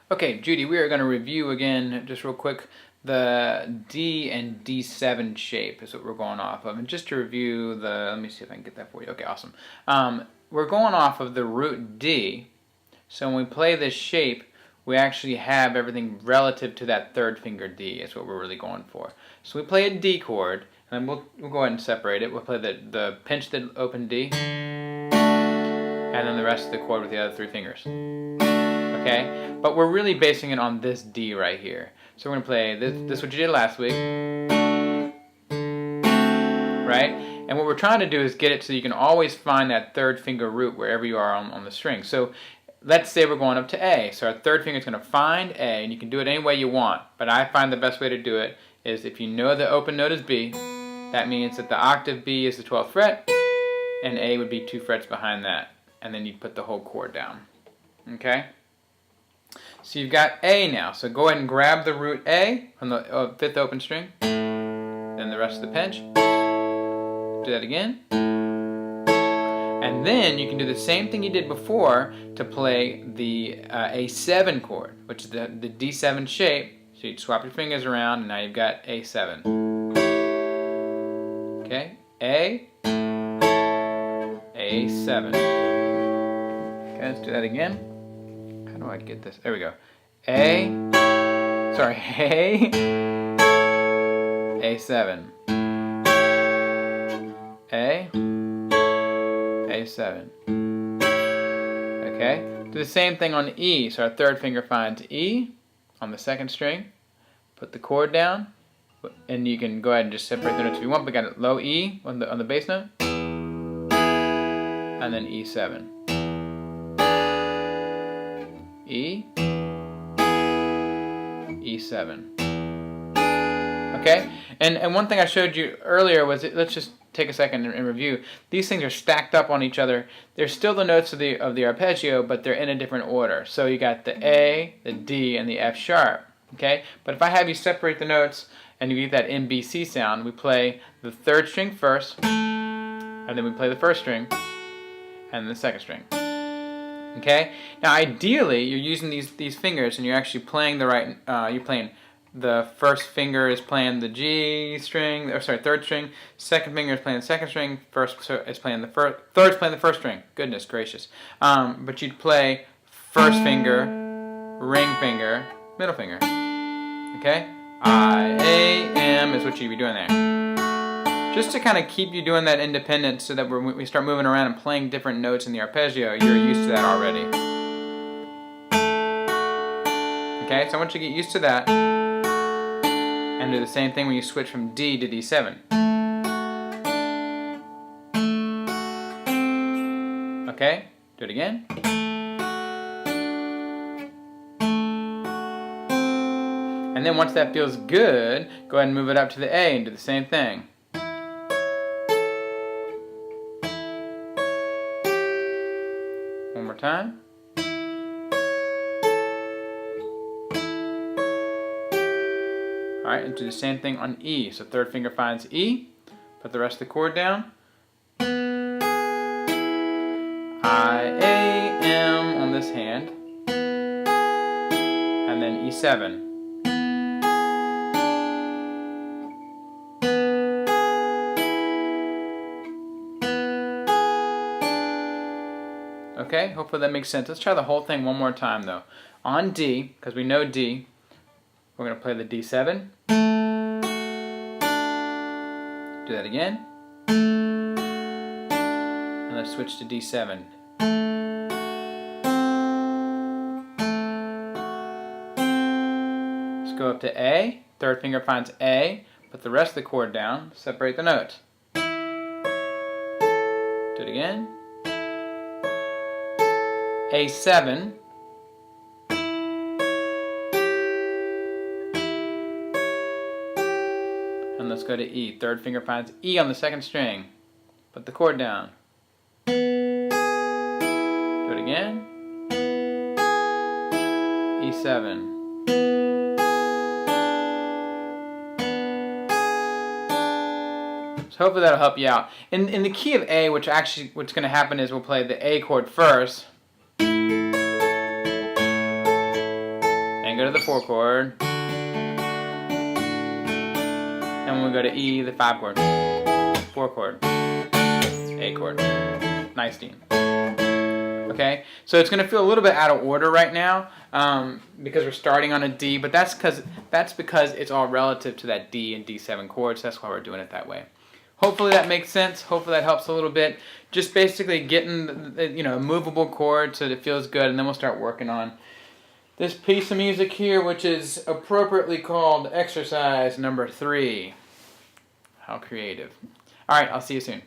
Okay, Judy, we are going to review again, just real quick, the D and D7 shape is what we're going off of. And just to review let me see if I can get that for you. Okay, awesome. We're going off of the root D. So when we play this shape, we actually have everything relative to that third finger D is what we're really going for. So we play a D chord, and we'll go ahead and separate it. We'll play the pinch the open D, and then the rest of the chord with the other three fingers. Okay, but we're really basing it on this D right here. So we're going to play this what you did last week, right? And what we're trying to do is get it so you can always find that third finger root wherever you are on the string. So let's say we're going up to A. So our third finger is going to find A, and you can do it any way you want. But I find the best way to do it is if you know the open note is B, that means that the octave B is the 12th fret, and A would be 2 frets behind that. And then you'd put the whole chord down. Okay? So you've got A now. So go ahead and grab the root A from the 5th open string, then the rest of the pinch. Do that again. And then you can do the same thing you did before to play the A7 chord, which is the D7 shape. So you'd swap your fingers around, and now you've got A7. Okay? A, A7. Okay, let's do that again. How do I get this? There we go. A, A7. A, A7. Okay? Do the same thing on E. So our third finger finds E on the 2nd string. Put the chord down, and you can go ahead and just separate the notes if you want. We got a low E on the bass note, and then E7. E, E7. Okay? And one thing I showed you earlier was, let's just take a second and review. These things are stacked up on each other. They're still the notes of the arpeggio, but they're in a different order. So you got the A, the D, and the F sharp. Okay? But if I have you separate the notes and you get that MBC sound, we play the 3rd string first, and then we play the 1st string, and the 2nd string. Okay? Now ideally, you're using these fingers and you're actually playing the right, you're playing the 1st finger is playing the G string, or sorry, 3rd string, 2nd finger is playing the 2nd string, 1st is playing the 1st, 3rd is playing the 1st string. Goodness gracious. But you'd play 1st finger, ring finger, middle finger. Okay? I, A, M is what you'd be doing there. Just to kind of keep you doing that independent so that when we start moving around and playing different notes in the arpeggio, you're used to that already. Okay, so I want you to get used to that and do the same thing when you switch from D to D7. Okay, do it again. And then once that feels good, go ahead and move it up to the A and do the same thing. One more time. Alright, and do the same thing on E. So 3rd finger finds E, put the rest of the chord down. I, A, M on this hand, and then E7. Okay, hopefully that makes sense. Let's try the whole thing one more time though. On D, because we know D, we're going to play the D7. Do that again. And let's switch to D7. Let's go up to A. 3rd finger finds A. Put the rest of the chord down. Separate the notes. Do it again. A7. And let's go to E. 3rd finger finds E on the 2nd string. Put the chord down. Do it again. E7. So hopefully that'll help you out. In the key of A, what's going to happen is we'll play the A chord first. go to the 4 chord. And we'll go to E, the 5 chord. 4 chord. A chord. Nice D. Okay, so it's going to feel a little bit out of order right now because we're starting on a D, but that's because it's all relative to that D and D7 chords. That's why we're doing it that way. Hopefully that makes sense. Hopefully that helps a little bit. Just basically getting a movable chord so that it feels good, and then we'll start working on this piece of music here, which is appropriately called exercise number 3. How creative. All right, I'll see you soon.